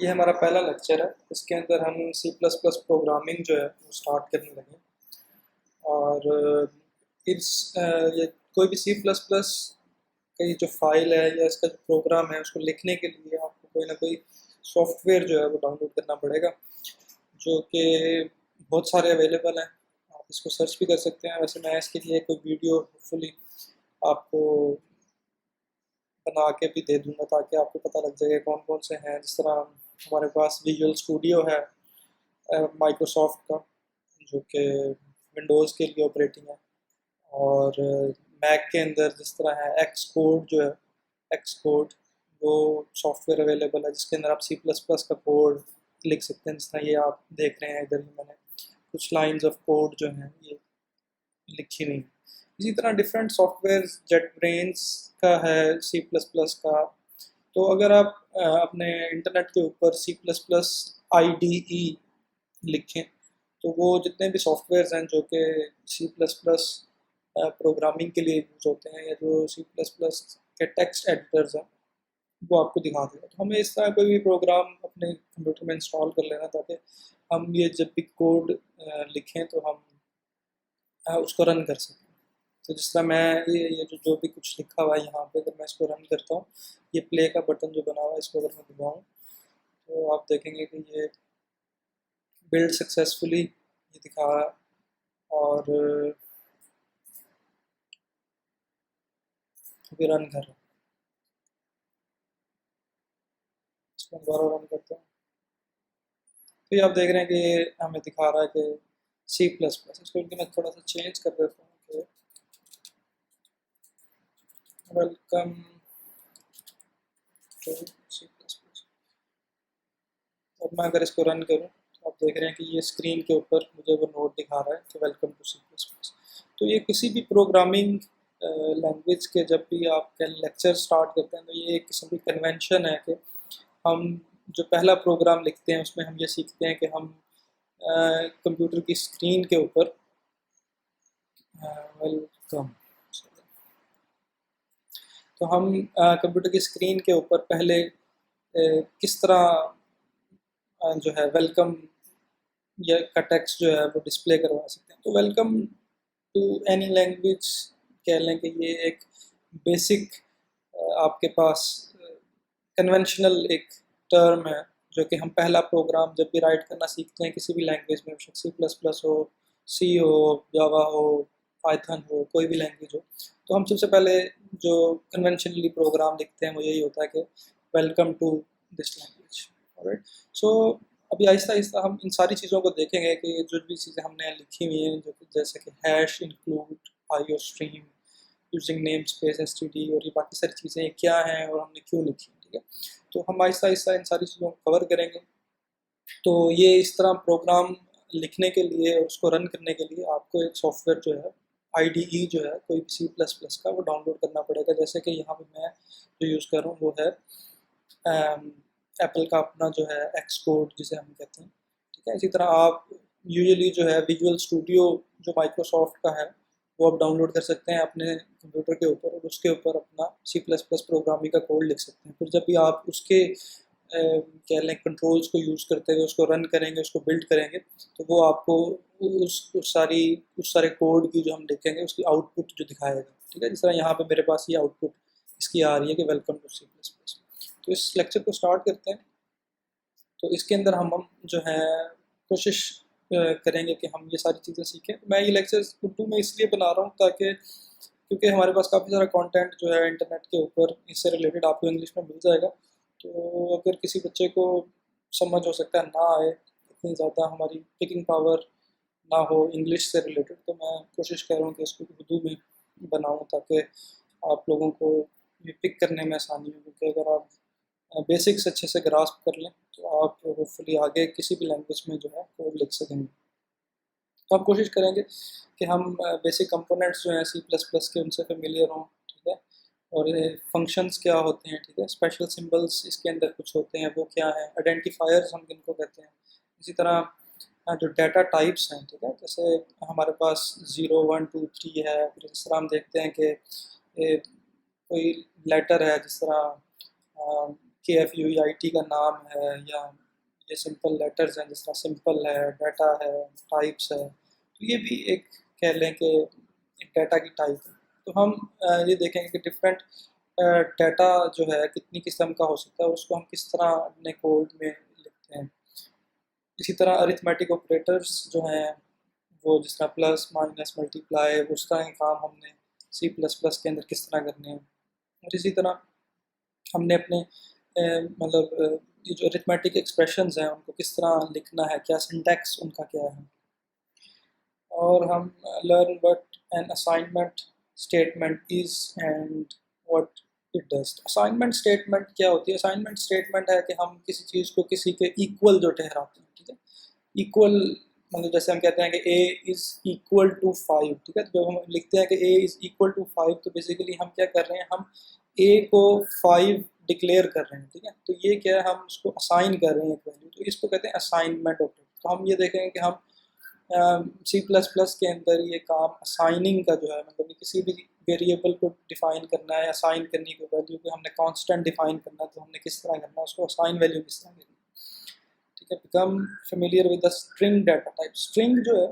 ये हमारा पहला लेक्चर है। इसके अंदर हम सी प्लस प्लस प्रोग्रामिंग जो है वो स्टार्ट करने लगे। और ये कोई भी सी प्लस प्लस का ये जो फाइल है या इसका जो प्रोग्राम है उसको लिखने के लिए आपको कोई ना कोई सॉफ्टवेयर जो है वो डाउनलोड करना पड़ेगा, जो कि बहुत सारे अवेलेबल हैं। आप इसको सर्च भी कर सकते हैं। वैसे मैं इसके लिए कोई वीडियो होपफुली आपको बना के भी दे दूंगा ताकि आपको पता लग जाएगा कौन कौन से हैं। जिस तरह हमारे पास विजुअल स्टूडियो है माइक्रोसॉफ्ट का, जो कि विंडोज़ के लिए ऑपरेटिंग है। और मैक के अंदर जिस तरह है एक्स कोड जो है, एक्स कोड वो सॉफ्टवेयर अवेलेबल है जिसके अंदर आप सी प्लस प्लस का कोड लिख सकते हैं। जिस तरह ये आप देख रहे हैं, इधर ही मैंने कुछ लाइंस ऑफ कोड जो हैं ये लिखी हुई हैं। इसी तरह डिफरेंट सॉफ्टवेयर जेट ब्रेन्स का है सी प्लस प्लस का। तो अगर आप अपने इंटरनेट के ऊपर सी प्लस प्लस आई डी ई लिखें तो वो जितने भी सॉफ्टवेयर्स हैं जो कि सी प्लस प्लस प्रोग्रामिंग के लिए यूज़ होते हैं, या जो सी प्लस प्लस के टेक्स्ट एडिटर्स हैं, वो आपको दिखा देगा। तो हमें इस तरह कोई भी प्रोग्राम अपने कंप्यूटर में इंस्टॉल कर लेना ताकि हम ये जब भी कोड लिखें तो हम उसको रन कर सकें। तो जिस तरह मैं ये जो भी कुछ लिखा हुआ है यहाँ पे, अगर मैं इसको रन करता हूँ, ये प्ले का बटन जो बना हुआ है इसको अगर मैं दबाऊँ तो आप देखेंगे कि ये बिल्ड सक्सेसफुली ये दिखा रहा है। और अभी रन कर रहा हूँ, इसको दोबारा रन करता हूँ। तो ये आप देख रहे हैं कि ये हमें दिखा रहा है कि सी प्लस प्लस। इसको इनके मैं थोड़ा सा चेंज कर देता हूँ कि welcome to C plus plus. अब मैं अगर इसको रन करूँ तो आप देख रहे हैं कि ये स्क्रीन के ऊपर मुझे वो नोट दिखा रहा है कि welcome to C plus plus. तो ये किसी भी प्रोग्रामिंग लैंग्वेज के जब भी आप लेक्चर स्टार्ट करते हैं तो ये एक किस्म की कन्वेंशन है कि हम जो पहला प्रोग्राम लिखते हैं उसमें हम ये सीखते हैं कि हम कंप्यूटर की स्क्रीन के ऊपर वेलकम, तो हम कंप्यूटर की स्क्रीन के ऊपर पहले किस तरह जो है वेलकम या का टेक्स्ट जो है वो डिस्प्ले करवा सकते हैं। तो वेलकम टू एनी लैंग्वेज कह लें कि ये एक बेसिक आपके पास कन्वेंशनल एक टर्म है, जो कि हम पहला प्रोग्राम जब भी राइट करना सीखते हैं किसी भी लैंग्वेज में, सी प्लस प्लस हो, सी हो, जावा हो, पाइथन हो, कोई भी लैंग्वेज हो, तो हम सबसे पहले जो कन्वेंशनली प्रोग्राम लिखते हैं वो यही होता है कि welcome to this language. Alright. So अभी आहिस्ता आहिस्ता हम इन सारी चीज़ों को देखेंगे कि जो भी चीज़ें हमने लिखी हुई हैं, जो जैसे कि hash, include, IO stream, using name space, STD, और ये बाकी सारी चीज़ें क्या हैं और हमने क्यों लिखी, ठीक है। तो हम आहिस्ता आहिस्ता इन सारी चीज़ों को कवर करेंगे। तो ये इस तरह प्रोग्राम लिखने के लिए और उसको रन करने के लिए आपको एक सॉफ्टवेयर जो है आईडीई जो है कोई भी सी प्लस प्लस का, वो डाउनलोड करना पड़ेगा। जैसे कि यहाँ पे मैं जो यूज़ कर रहा हूँ वो है एप्पल का अपना जो है एक्स कोड जिसे हम कहते हैं, ठीक है। इसी तरह आप यूजुअली जो है विजुअल स्टूडियो जो माइक्रोसॉफ्ट का है वो आप डाउनलोड कर सकते हैं अपने कंप्यूटर के ऊपर, और उसके ऊपर अपना सी प्लस प्लस प्रोग्रामिंग का कोड लिख सकते हैं। फिर जब भी आप उसके कह लें कंट्रोल्स को यूज़ करते हुए उसको रन करेंगे, उसको बिल्ड करेंगे, तो वो आपको उस सारे कोड की जो हम लिखेंगे उसकी आउटपुट जो दिखाएगा, ठीक है। जिस तरह यहाँ पे मेरे पास ये आउटपुट इसकी आ रही है कि welcome to C plus plus. तो इस लेक्चर को स्टार्ट करते हैं। तो इसके अंदर हम जो है कोशिश करेंगे कि हम ये सारी चीज़ें सीखें। मैं ये लेक्चर उर्दू में इसलिए बना रहा हूँ ताकि क्योंकि हमारे पास काफ़ी सारा कंटेंट जो है इंटरनेट के ऊपर इससे रिलेटेड आपको इंग्लिश में मिल जाएगा। तो अगर किसी बच्चे को समझ हो सकता है ना आए, इतनी ज़्यादा हमारी पिकिंग पावर ना हो इंग्लिश से रिलेटेड, तो मैं कोशिश कर रहा हूँ कि इसको उर्दू में बनाऊँ ताकि आप लोगों को ये पिक करने में आसानी हो। क्योंकि अगर आप बेसिक्स अच्छे से ग्रास्प कर लें तो आप होपफुली आगे किसी भी लैंग्वेज में जो है कोड लिख सकेंगे। तो हम कोशिश करेंगे कि हम बेसिक कंपोनेंट्स जो हैं सी प्लस प्लस के उनसे फेमिलियर हों, ठीक है। और फंक्शंस क्या होते हैं, ठीक है, स्पेशल सिंबल्स इसके अंदर कुछ होते हैं वो क्या हैं, आइडेंटिफायर्स हम किनको कहते हैं। इसी तरह जो डाटा टाइप्स हैं, ठीक है, जैसे हमारे पास 0 1 2 3 है। फिर इस तरह हम देखते हैं कि कोई लेटर है, जिस तरह KFUEIT का नाम है, या ये सिंपल लेटर्स हैं जिस तरह सिंपल है, डाटा है, टाइप्स है, तो ये भी एक कह लें कि एक डाटा की टाइप है। तो हम ये देखेंगे कि डिफरेंट डाटा जो है कितनी किस्म का हो सकता है और उसको हम किस तरह अपने कोड में लिखते हैं। इसी तरह अरिथमेटिक ऑपरेटर्स जो हैं वो जिस तरह प्लस माइनस मल्टीप्लाई, उस तरह के काम हमने C++ के अंदर किस तरह करने हैं। और इसी तरह हमने अपने ये जो अरिथमेटिक एक्सप्रेशंस हैं उनको किस तरह लिखना है, क्या सिंटैक्स उनका क्या है। और हम learn what an assignment statement is and what it does. Assignment statement क्या होती है? असाइनमेंट स्टेटमेंट है कि हम किसी चीज़ को किसी के इक्वल जो ठहराते हैं, ठीक है। इक्वल मतलब जैसे हम कहते हैं कि A इज़ इक्वल टू 5, ठीक है। तो जब हम लिखते हैं कि A इज़ इक्वल टू 5 तो बेसिकली हम क्या कर रहे हैं, हम A को 5 डिक्लेयर कर रहे हैं, ठीक है। तो ये क्या है, हम उसको असाइन कर रहे हैं एक वैल्यू, तो इसको कहते हैं असाइनमेंट ऑपरेटर। तो हम ये देखेंगे कि हम C++ के अंदर ये काम असाइनिंग का जो है, मतलब किसी भी वेरिएबल को डिफाइन करना है, असाइन करने की वैल्यू को हमने कांस्टेंट डिफाइन करना है, तो हमने किस तरह करना है, उसको असाइन वैल्यू किस तरह करनी है, ठीक है। Become familiar with the string data type. String जो है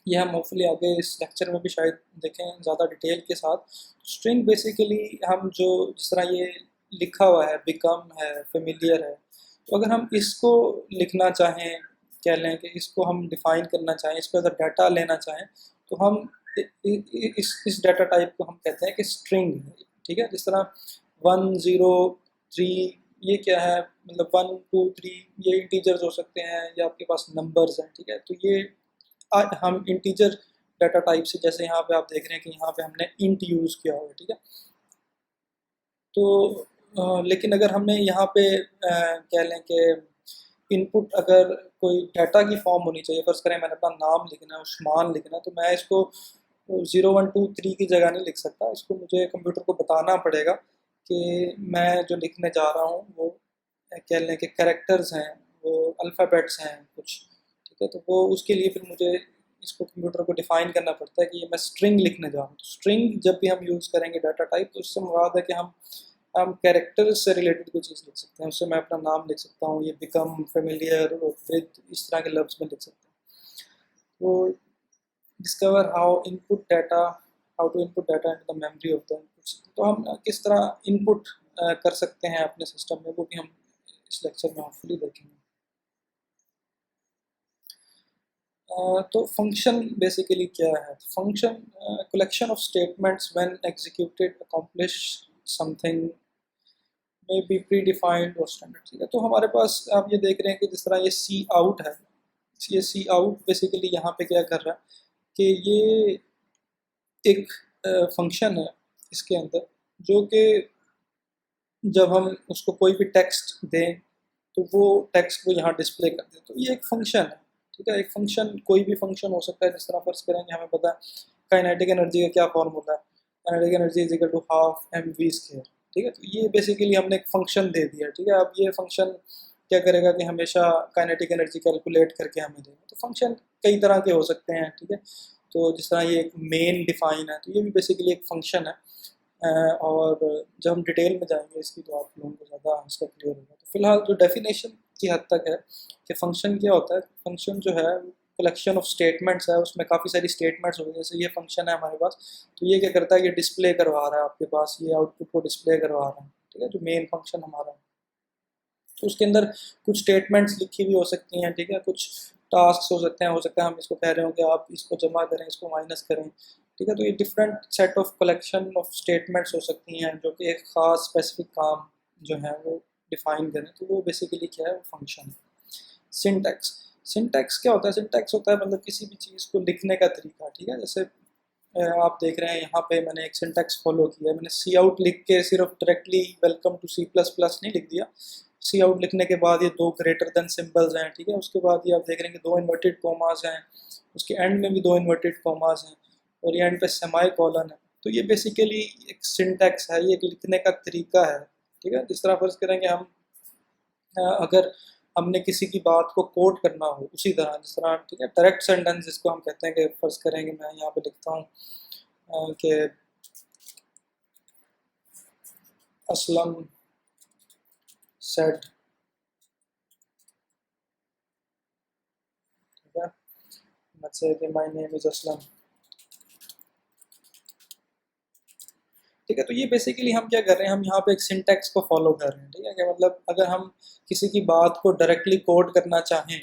ये हम होपफुली आगे इस लेक्चर में भी शायद देखें ज़्यादा डिटेल के साथ। स्ट्रिंग बेसिकली हम जो जिस तरह ये लिखा हुआ है, बिकम है, फेमिलियर है, तो अगर हम इसको लिखना चाहें, कह लें कि इसको हम डिफ़ाइन करना चाहें, इसको अगर डाटा लेना चाहें, तो हम इस डाटा टाइप को हम कहते हैं कि स्ट्रिंग है, ठीक है। जिस तरह 1 0 3 ये क्या है, मतलब 1 2 3 ये इंटीजर्स हो सकते हैं या आपके पास नंबर्स हैं, ठीक है। तो ये आज हम इंटीजर डाटा टाइप से, जैसे यहाँ पे आप देख रहे हैं कि यहाँ पे हमने इंट यूज़ किया हुआ है, ठीक है। तो लेकिन अगर हमने यहाँ पे कह लें कि इनपुट अगर कोई डाटा की फॉर्म होनी चाहिए, फर्ज करें मैंने अपना नाम लिखना है, उस्मान लिखना है, तो मैं इसको 0 1 2 3 की जगह नहीं लिख सकता। इसको मुझे कंप्यूटर को बताना पड़ेगा कि मैं जो लिखने जा रहा हूँ वो कह लें कि कैरेक्टर्स हैं, वो अल्फ़ाबेट्स हैं कुछ, ठीक है। तो वो उसके लिए फिर मुझे इसको कंप्यूटर को डिफ़ाइन करना पड़ता है कि ये मैं स्ट्रिंग लिखने जा रहा हूँ। तो स्ट्रिंग जब भी हम यूज़ करेंगे डाटा टाइप, तो उससे मुराद है कि हम कैरेक्टर से रिलेटेड कोई चीज़ लिख सकते हैं, उससे मैं अपना नाम लिख सकता हूँ, ये बिकम फेमिलियर विद इस तरह के लफ्ज़ में लिख सकते हैं। तो discover how to input data into the memory of the input. तो हम किस तरह इनपुट कर सकते हैं अपने सिस्टम में, वो भी हम इस लेक्चर में होपफुली देखेंगे। तो फंक्शन बेसिकली क्या है? Function collection of statements when executed accomplish something में बी प्री डिफाइंड और स्टैंडर्ड, ठीक है। तो हमारे पास आप ये देख रहे हैं कि जिस तरह ये सी आउट है, ये सी आउट बेसिकली यहाँ पे क्या कर रहा है कि ये एक फंक्शन है इसके अंदर, जो कि जब हम उसको कोई भी टेक्स्ट दें तो वो टेक्स्ट को यहाँ डिस्प्ले कर दे, तो ये एक फंक्शन है, ठीक है। एक फंक्शन कोई भी फंक्शन हो सकता है, जिस तरह फर्ज करेंगे हमें पता है काइनेटिक एनर्जी का क्या फॉर्मूला है, kinetic energy is equal to half mv², ठीक है। तो ये बेसिकली हमने एक फंक्शन दे दिया, ठीक है। अब ये फंक्शन क्या करेगा कि हमेशा काइनेटिक एनर्जी कैलकुलेट करके हमें देगा। तो फंक्शन कई तरह के हो सकते हैं, ठीक है। तो जिस तरह ये एक मेन डिफाइन है, तो ये भी बेसिकली एक फंक्शन है। और जब हम डिटेल में जाएंगे इसकी तो आप लोगों को ज़्यादा इसका क्लियर होगा। तो फिलहाल जो डेफिनेशन की हद तक है कि फंक्शन क्या होता है, फंक्शन जो है कलेक्शन ऑफ स्टेटमेंट्स है, उसमें काफ़ी सारी स्टेटमेंट्स होती हैं। जैसे ये फंक्शन है हमारे पास, तो ये क्या करता है, ये डिस्प्ले करवा रहा है आपके पास, ये आउटपुट को डिस्प्ले करवा रहा है, ठीक है। जो मेन फंक्शन हमारा है, तो उसके अंदर कुछ स्टेटमेंट्स लिखी हुई हो सकती हैं, ठीक है। कुछ टास्क हो सकता है हम इसको कह रहे हो कि आप इसको जमा करें, इसको माइनस करें, ठीक है। तो ये different set of collection of statements हो सकती हैं जो कि एक ख़ास स्पेसिफिक काम जो है वो डिफाइन करें, तो वो बेसिकली क्या है, वो फंक्शन है। सिंटैक्स, सिंटैक्स क्या होता है? सिंटैक्स होता है मतलब किसी भी चीज़ को लिखने का तरीका, ठीक है। जैसे आप देख रहे हैं यहाँ पे मैंने एक सिंटैक्स फॉलो किया है, मैंने सी आउट लिख के सिर्फ डायरेक्टली वेलकम टू C++ नहीं लिख दिया। सी आउट लिखने के बाद ये 2 ग्रेटर देन सिंबल्स हैं, ठीक है। उसके बाद ये आप देख रहे हैं कि 2 इन्वर्टेड कॉमास हैं, उसके एंड में भी 2 इन्वर्टेड कॉमास हैं, और ये एंड पे सेमी कॉलन है। तो ये बेसिकली एक सिंटैक्स है, ये एक लिखने का तरीका है, ठीक है। जिस तरह फर्ज करेंगे हम अगर हमने किसी की बात को कोट करना हो उसी तरह, जिस तरह, ठीक है, डायरेक्ट सेंटेंस जिसको हम कहते हैं कि फर्ज करेंगे मैं यहाँ पे लिखता हूँ कि असलम सेट, ठीक है, let's say कि माय नेम इज असलम, ठीक है। तो ये बेसिकली हम क्या कर रहे हैं, हम यहाँ पे एक सिंटैक्स को फॉलो कर रहे हैं, ठीक है, कि मतलब अगर हम किसी की बात को डायरेक्टली कोड करना चाहें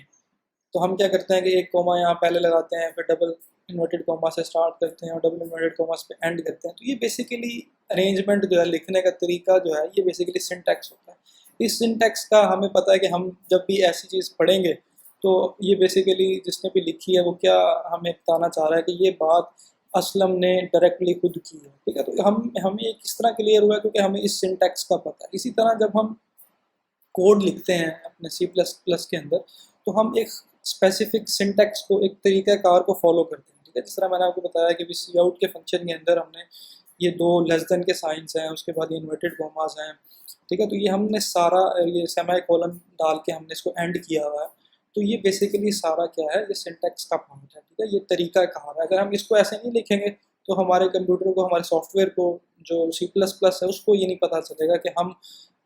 तो हम क्या करते हैं कि एक कोमा यहाँ पहले लगाते हैं, फिर डबल इन्वर्टेड कोमा से स्टार्ट करते हैं और डबल इन्वर्टेड कोमा पे एंड करते हैं। तो ये बेसिकली अरेंजमेंट जो है, लिखने का तरीका जो है, ये बेसिकली सिंटैक्स होता है। इस सिंटैक्स का हमें पता है कि हम जब भी ऐसी चीज़ पढ़ेंगे तो ये बेसिकली जिसने भी लिखी है वो क्या हमें बताना चाह रहा है कि ये बात असलम ने डायरेक्टली खुद की है, ठीक है। तो हम हमें ये किस तरह क्लियर हुआ है, क्योंकि हमें इस सिंटैक्स का पता है। इसी तरह जब हम कोड लिखते हैं अपने सी प्लस प्लस के अंदर, तो हम एक स्पेसिफिक सिंटैक्स को, एक तरीक़ाकार को फॉलो करते हैं, ठीक है। जिस तरह मैंने आपको बताया कि सी आउट के फंक्शन के अंदर हमने ये दो लेस देन के साइंस हैं, उसके बाद ये इन्वर्टेड कॉमास हैं, ठीक है। तो ये हमने सारा ये सेमी कोलन डाल के हमने इसको एंड किया हुआ है। तो ये बेसिकली सारा क्या है, ये सिंटैक्स का पार्ट है, ठीक है। ये तरीका कार है। अगर हम इसको ऐसे नहीं लिखेंगे तो हमारे कंप्यूटर को, हमारे सॉफ्टवेयर को, जो सी प्लस प्लस है, उसको ये नहीं पता चलेगा कि हम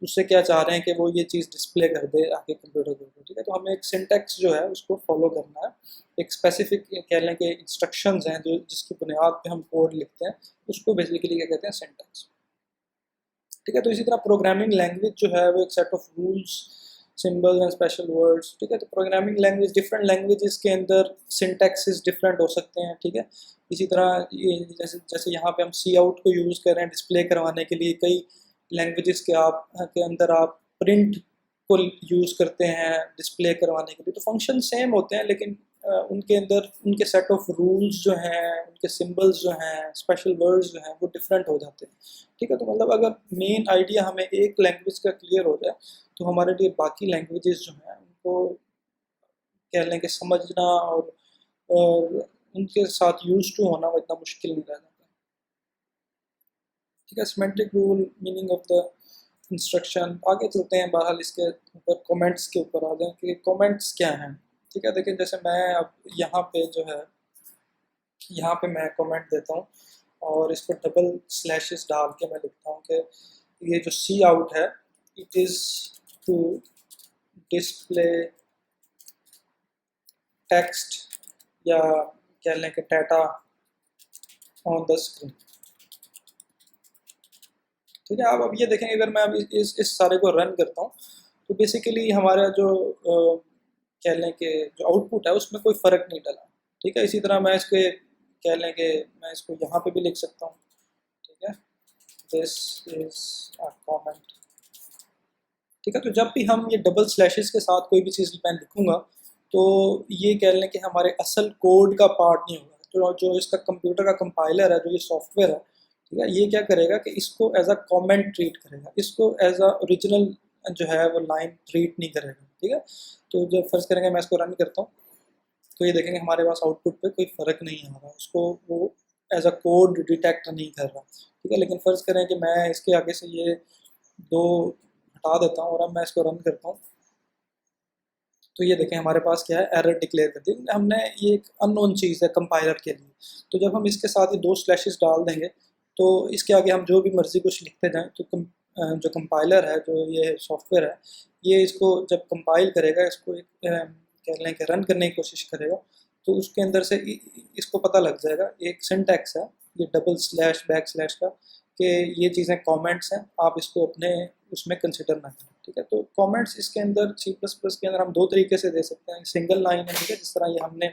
उससे क्या चाह रहे हैं कि वो ये चीज़ डिस्प्ले कर दे आगे कंप्यूटर के ऊपर, ठीक है। तो हमें एक सिंटैक्स जो है उसको फॉलो करना है, एक स्पेसिफिक कह लें कि इंस्ट्रक्शंस हैं जो जिसकी बुनियाद पे हम कोड लिखते हैं, उसको बेसिकली क्या कहते हैं, सिंटैक्स, ठीक है। तो इसी तरह प्रोग्रामिंग लैंग्वेज जो है वो एक set of rules, symbols and special words, ठीक है। तो प्रोग्रामिंग लैंग्वेज, डिफरेंट लैंग्वेजेस के अंदर सिंटैक्सेस डिफरेंट हो सकते हैं, ठीक है। इसी तरह ये जैसे जैसे यहाँ पे हम सी आउट को यूज़ कर रहे हैं डिस्प्ले करवाने के लिए, कई लैंग्वेजेस के आप के अंदर आप प्रिंट को यूज़ करते हैं डिस्प्ले करवाने के लिए। तो फंक्शन सेम होते हैं, लेकिन उनके अंदर उनके सेट ऑफ रूल्स जो हैं, उनके सिंबल्स जो हैं, स्पेशल वर्ड्स जो हैं, वो डिफरेंट हो जाते हैं, ठीक है। तो मतलब अगर मेन आइडिया हमें एक लैंग्वेज का क्लियर हो जाए तो हमारे लिए बाकी लैंग्वेजेस जो हैं उनको कह लें कि समझना और उनके साथ यूज टू होना वो इतना मुश्किल नहीं रह जाता, ठीक है। Semantic rule, meaning of the instruction, आगे चलते हैं। बहरहाल इसके ऊपर कमेंट्स के ऊपर आ जाएं कि कमेंट्स क्या हैं, ठीक है। देखिए जैसे मैं अब यहाँ पे जो है, यहाँ पे मैं कमेंट देता हूँ और इस पर डबल स्लैशेस डाल के मैं लिखता हूँ कि ये जो सी आउट है, it is to display text या कह लें कि डाटा ऑन द स्क्रीन, ठीक है। आप अब ये देखेंगे अगर मैं अब इस सारे को रन करता हूँ तो बेसिकली हमारा जो कह लें कि जो आउटपुट है उसमें कोई फ़र्क नहीं डला, ठीक है। इसी तरह मैं इसके कह लें कि मैं इसको यहाँ पे भी लिख सकता हूँ, ठीक है, दिस इज़ अ कमेंट, ठीक है। तो जब भी हम ये डबल स्लैशेस के साथ कोई भी चीज़ मैं लिखूँगा तो ये कह लें कि हमारे असल कोड का पार्ट नहीं होगा। तो जो इसका कंप्यूटर का कंपाइलर है, जो ये सॉफ्टवेयर है, ठीक है, ये क्या करेगा कि इसको एज अ कमेंट ट्रीट करेगा, इसको एज अ ओरिजिनल जो है वो लाइन ट्रीट नहीं करेगा, ठीक है। तो जब फर्ज करेंगे मैं इसको रन करता हूँ तो ये देखेंगे हमारे पास आउटपुट पे कोई फ़र्क नहीं आ रहा, उसको वो एज अ कोड डिटेक्ट नहीं कर रहा, ठीक है। लेकिन फ़र्ज़ करें कि मैं इसके आगे से ये दो हटा देता हूँ और अब मैं इसको रन करता हूँ तो ये देखें हमारे पास क्या है, एरर डिक्लेयर कर दी हमने। ये एक अननोन चीज़ है कंपाइलर के लिए। तो जब हम इसके साथ ये दो स्लैशेस डाल देंगे तो इसके आगे हम जो भी मर्ज़ी कुछ लिखते जाएं तो जो कंपाइलर है, जो ये सॉफ्टवेयर है, ये इसको जब कंपाइल करेगा, इसको एक कह लें कि रन करने की कोशिश करेगा तो उसके अंदर से इसको पता लग जाएगा। एक सिंटैक्स है ये डबल स्लैश बैक स्लैश का, कि ये चीज़ें कमेंट्स हैं, आप इसको अपने उसमें कंसिडर ना करें, ठीक है। तो कमेंट्स इसके अंदर सी प्लस प्लस के अंदर हम दो तरीके से दे सकते हैं। सिंगल लाइन है, ठीक है, जिस तरह ये हमने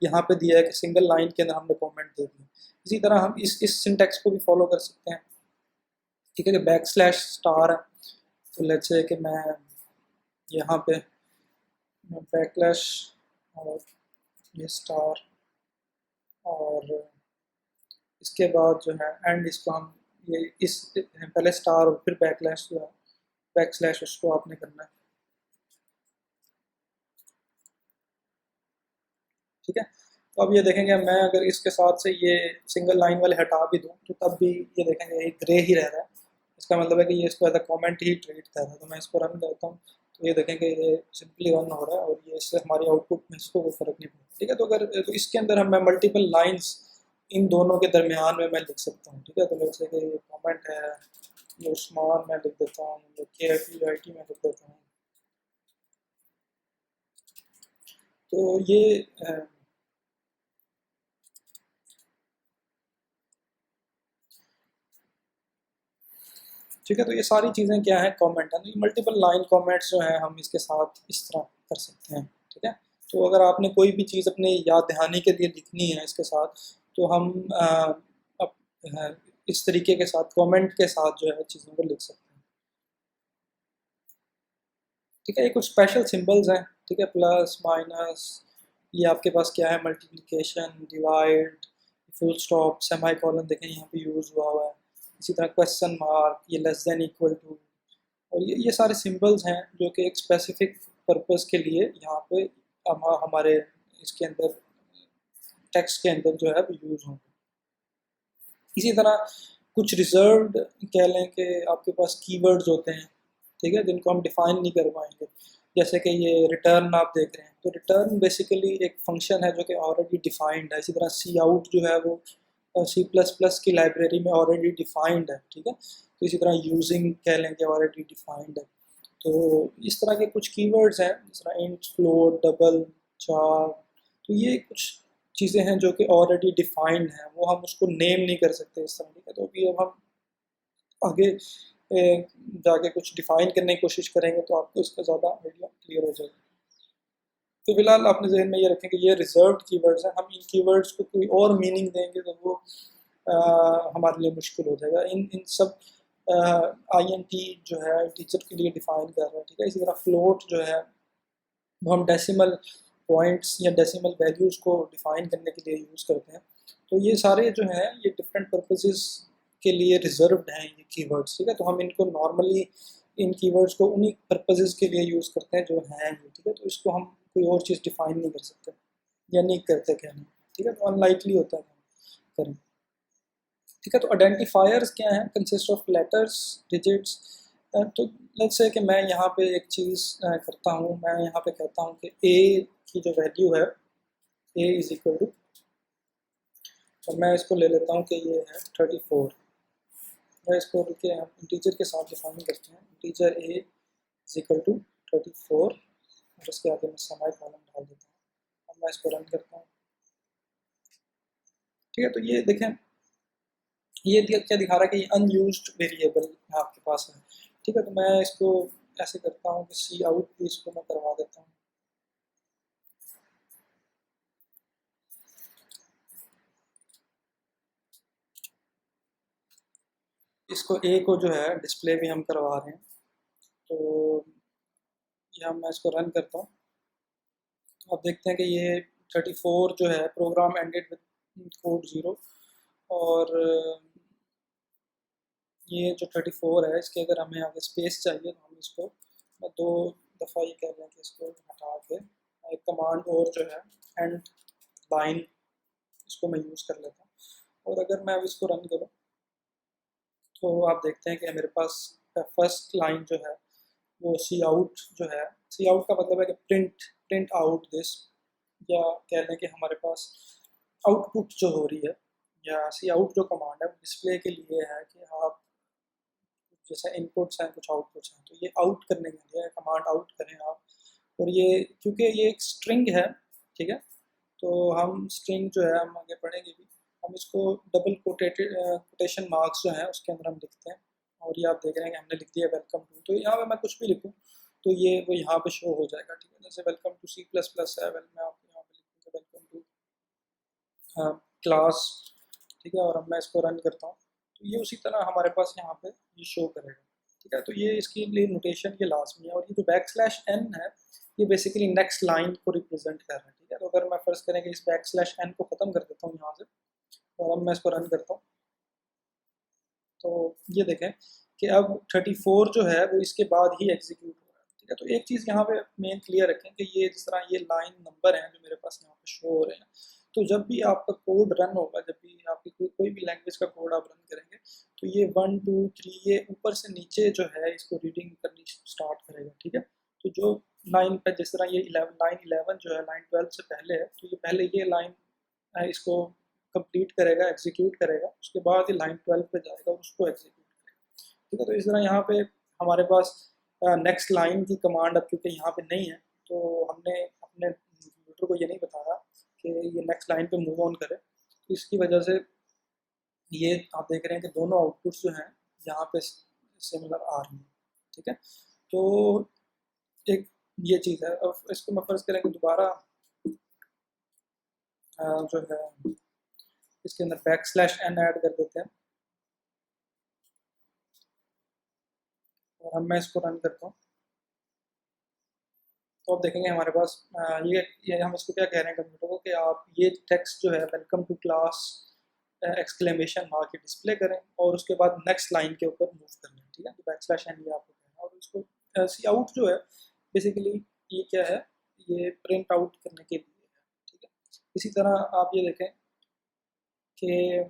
यहाँ पे दिया है कि सिंगल लाइन के अंदर हमने कमेंट दे दिया। इसी तरह हम इस सिंटैक्स को भी फॉलो कर सकते हैं, ठीक है, कि बैक स्लैश स्टार है। तो लेट्स से कि मैं यहाँ पे बैकलैश और ये स्टार और इसके बाद जो है एंड, इसको हम ये इस पहले स्टार और फिर बैकलैश जो है बैक स्लैश, उसको आपने करना है, ठीक है। तो अब ये देखेंगे मैं अगर इसके साथ से ये सिंगल लाइन वाले हटा भी दूँ तो तब भी ये देखेंगे एक ग्रे ही रह रहा है। इसका मतलब है कि ये इसको एज अ कॉमेंट ही ट्रीट कर रहा है। तो मैं इसको रन करता हूँ तो ये देखेंगे ये सिंपली रन हो रहा है और ये इससे हमारी आउटपुट में इसको कोई फ़र्क नहीं पड़ता, ठीक है। तो अगर तो इसके अंदर हम मैं मल्टीपल लाइन्स इन दोनों के दरमियान में मैं लिख सकता हूँ, ठीक है। तो जैसे कि ये कॉमेंट है ये उस्मान मैं लिख देता हूँ, ये KFUIT मैं लिख देता हूँ। तो ये ठीक है, तो ये सारी चीज़ें क्या है, कमेंट है। तो ये मल्टीपल लाइन कमेंट्स जो हैं हम इसके साथ इस तरह कर सकते हैं। ठीक है, तो अगर आपने कोई भी चीज़ अपने याद दहानी के लिए लिखनी है इसके साथ, तो हम इस तरीके के साथ कमेंट के साथ जो है चीज़ों को लिख सकते हैं। ठीक है, ये कुछ स्पेशल सिंबल्स हैं। ठीक है, प्लस माइनस, ये आपके पास क्या है, multiplication, divide, full stop, semi colon देखें यहाँ पे यूज़ हुआ हुआ है। इसी तरह क्वेश्चन मार्क, ये लेस देन इक्वल टू, और ये सारे सिंबल्स हैं जो कि एक स्पेसिफिक पर्पस के लिए यहाँ पे हमारे इसके अंदर टेक्स्ट के अंदर जो है यूज़ होंगे। इसी तरह कुछ रिजर्व्ड कह लें कि आपके पास कीवर्ड्स होते हैं, ठीक है, जिनको हम डिफाइन नहीं कर पाएंगे। जैसे कि ये रिटर्न आप देख रहे हैं, तो रिटर्न बेसिकली एक फंक्शन है जो कि ऑलरेडी डिफाइंड है। इसी तरह सी आउट जो है वो C++ की लाइब्रेरी में ऑलरेडी डिफाइंड है। ठीक है, तो इसी तरह यूजिंग कह लें कि ऑलरेडी डिफाइंड है। तो इस तरह के कुछ कीवर्ड्स हैं, जिस तरह इंट, फ्लोट, डबल, चार, तो ये कुछ चीज़ें हैं जो कि ऑलरेडी डिफाइंड हैं, वो हम उसको नेम नहीं कर सकते इस तरह के। तो अभी अब हम आगे जाके कुछ डिफाइन करने की कोशिश करेंगे तो आपको इसका ज़्यादा आइडिया क्लियर हो जाएगा। तो फिलहाल अपने जहन में ये रखें कि ये रिजर्व्ड कीवर्ड्स हैं। हम इन कीवर्ड्स को कोई और मीनिंग देंगे तो वो हमारे लिए मुश्किल हो जाएगा। इन इन सब INT जो है टीचर के लिए डिफाइन कर रहा है। ठीक है, इसी तरह फ्लोट जो है वो हम डेसिमल पॉइंट्स या डेसिमल वैल्यूज़ को डिफाइन करने के लिए यूज़ करते हैं। तो ये सारे जो हैं ये डिफरेंट पर्पसेस के लिए रिजर्व्ड हैं ये कीवर्ड्स। ठीक है, तो हम इनको नॉर्मली इन कीवर्ड्स को उन्हीं पर्पसेस के लिए यूज़ करते हैं जो हैं ये। ठीक है, तो इसको हम कोई और चीज़ डिफाइन नहीं कर सकते या नहीं करते कहना। ठीक है, तो अनलाइकली होता है कि हम करें। ठीक है, तो आइडेंटिफायर्स क्या हैं, कंसिस्ट ऑफ लेटर्स, डिजिट्स। तो लेट्स से कि मैं यहाँ पे एक चीज़ करता हूँ, मैं यहाँ पे कहता हूँ कि ए की जो वैल्यू है, ए इज इक्वल टू, तो मैं इसको ले लेता हूँ कि ये है 34। मैं इसको के हम इंटीजर के साथ डिफाइन करते हैं, integer A is equal to 34, और उसके आगे मैं सेमी कॉलन डाल देता हूँ। अब मैं इसको रन करता हूँ। ठीक है, तो ये देखें, ये क्या दिखा रहा है कि ये अनयूज्ड वेरिएबल आपके पास है। ठीक है, तो मैं इसको ऐसे करता हूँ कि सी आउट भी इसको मैं करवा देता हूँ। इसको ए को जो है डिस्प्ले भी हम करवा रहे हैं। तो यहाँ मैं इसको रन करता हूँ। अब देखते हैं कि ये 34 जो है, प्रोग्राम एंडेड विद कोड 0, और ये जो 34 है इसके अगर हमें आगे स्पेस चाहिए तो हम इसको दो दफ़ा ये कह लें कि इसको हटा के एक कमांड और जो है एंड लाइन, इसको मैं यूज़ कर लेता हूँ। और अगर मैं अब इसको रन करूँ तो आप देखते हैं कि मेरे पास फर्स्ट लाइन जो है वो सी आउट जो है, सी आउट का मतलब है कि प्रिंट आउट दिस, या कह लें कि हमारे पास आउटपुट जो हो रही है, या सी आउट जो कमांड है वो डिस्प्ले के लिए है कि आप जैसे इनपुट्स हैं कुछ आउटपुट्स हैं, तो ये आउट करने के लिए कमांड आउट करें आप। और ये क्योंकि ये एक स्ट्रिंग है, ठीक है, तो हम स्ट्रिंग जो है हम आगे पढ़ेंगे भी, हम इसको डबल कोटेशन मार्क्स जो है उसके अंदर हम लिखते हैं। और ये आप देख रहे हैं कि हमने लिख दिया वेलकम टू, तो यहाँ पे मैं कुछ भी लिखूँ तो ये वो यहाँ पे शो हो जाएगा। ठीक है, जैसे वेलकम टू C++ है, वेल मैं आपको यहाँ पे लिखूँगा वेलकम टू क्लास। ठीक है, और अब मैं इसको रन करता हूँ तो ये उसी तरह हमारे पास यहाँ पे ये शो करेगा। ठीक है, तो ये इसके लिए नोटेशन ये लाजमी है। और ये जो \n है ये बेसिकली नेक्स्ट लाइन को रिप्रेजेंट कर रहा है। ठीक है, तो अगर मैं फर्ज करें कि इस \n को ख़त्म कर देता हूँ यहाँ से, और अब मैं इसको रन करता हूँ तो ये देखें कि अब 34 जो है वो इसके बाद ही एग्जीक्यूट हो रहा है। ठीक है, तो एक चीज़ यहाँ पे मेन क्लियर रखें कि ये जिस तरह ये लाइन नंबर हैं जो मेरे पास यहाँ पे शो हो रहे हैं, तो जब भी आपका कोड रन होगा, जब भी आपकी कोई भी लैंग्वेज का कोड आप रन करेंगे, तो ये 1 2 3 ये ऊपर से नीचे जो है इसको रीडिंग करनी स्टार्ट करेगा। ठीक है, तो जो लाइन पे जिस तरह ये 11 लाइन 11 जो है लाइन 12 से पहले है, तो ये पहले ये लाइन इसको कंप्लीट करेगा, एग्जीक्यूट करेगा, उसके बाद ये लाइन 12 पे जाएगा और उसको एग्जीक्यूट करेगा। ठीक है। तो इस तरह यहाँ पे हमारे पास नेक्स्ट लाइन की कमांड अब क्योंकि यहाँ पे नहीं है, तो हमने अपने कंप्यूटर को ये नहीं बताया कि ये नेक्स्ट लाइन पे मूव ऑन करे, तो इसकी वजह से ये आप देख रहे हैं कि दोनों आउटपुट्स जो हैं यहाँ पे सिमिलर आ रही हैं, ठीक है। तो एक ये चीज़ है। अब इसको मैं फ़र्ज़ करें कि दोबारा जो है इसके अंदर \n ऐड कर देते हैं और हम मैं इसको रन करता हूँ, तो आप देखेंगे हमारे पास ये हम इसको क्या कह रहे हैं कंप्यूटर को कि आप ये टेक्स्ट जो है welcome to class exclamation mark के डिस्प्ले करें और उसके बाद नेक्स्ट लाइन के ऊपर मूव कर लें, ठीक है। तो \n ये आपको कहना है और इसको सी आउट जो है बेसिकली ये क्या है, ये प्रिंट आउट करने के लिए है, ठीक है। इसी तरह आप ये देखें कि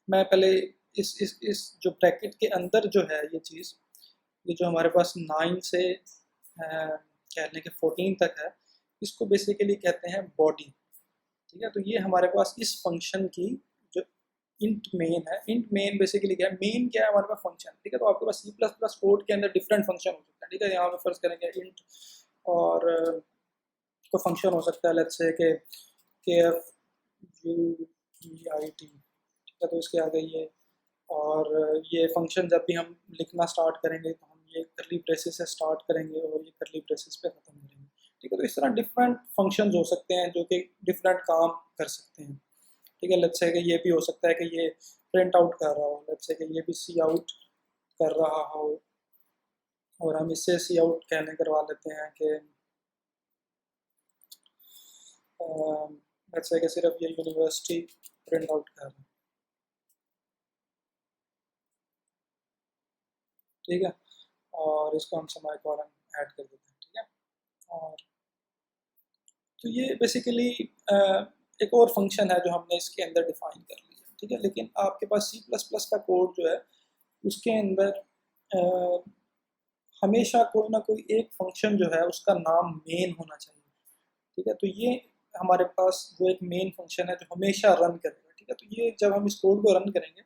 मैं पहले इस जो ब्रैकेट के अंदर जो है ये चीज़, ये जो हमारे पास 9 से कह लें कि 14 तक है, इसको बेसिकली कहते हैं बॉडी, ठीक है। तो ये हमारे पास इस फंक्शन की जो इंट मेन है, इंट मेन बेसिकली क्या है, मेन क्या है हमारे पास फंक्शन, ठीक है। तो आपके पास C++ कोड के अंदर डिफरेंट फंक्शन हो सकता है, ठीक है। यहाँ पे फर्ज करेंगे इंट और तो फंक्शन हो सकता है लेट्स से कि KFUEIT, ठीक है। तो इसके आगे ये और ये फंक्शन जब भी हम लिखना स्टार्ट करेंगे तो हम ये करली ब्रेसेस से स्टार्ट करेंगे और ये करली ब्रेसेस पे ख़त्म करेंगे, ठीक है। तो इस तरह डिफरेंट फंक्शंस हो सकते हैं जो कि डिफरेंट काम कर सकते हैं, ठीक है। लेट्स से कि ये भी हो सकता है कि ये प्रिंट आउट कर रहा हो, लेट्स से कि ये भी सी आउट कर रहा हो और हम इससे सी आउट कहने करवा लेते हैं कि लेट्स से कि सिर्फ ये यूनिवर्सिटी प्रिंट आउट कर रहा है, ठीक है। और इसको हम सेमीकोलन ऐड कर देते हैं, ठीक है। और तो ये बेसिकली एक और फंक्शन है जो हमने इसके अंदर डिफाइन कर लिया, ठीक है। लेकिन आपके पास C++ का कोड जो है उसके अंदर हमेशा कोई ना कोई एक फंक्शन जो है उसका नाम मेन होना चाहिए, ठीक है। तो ये हमारे पास वो एक मेन फंक्शन है जो हमेशा रन करेगा, ठीक है। तो ये जब हम इस कोड को रन करेंगे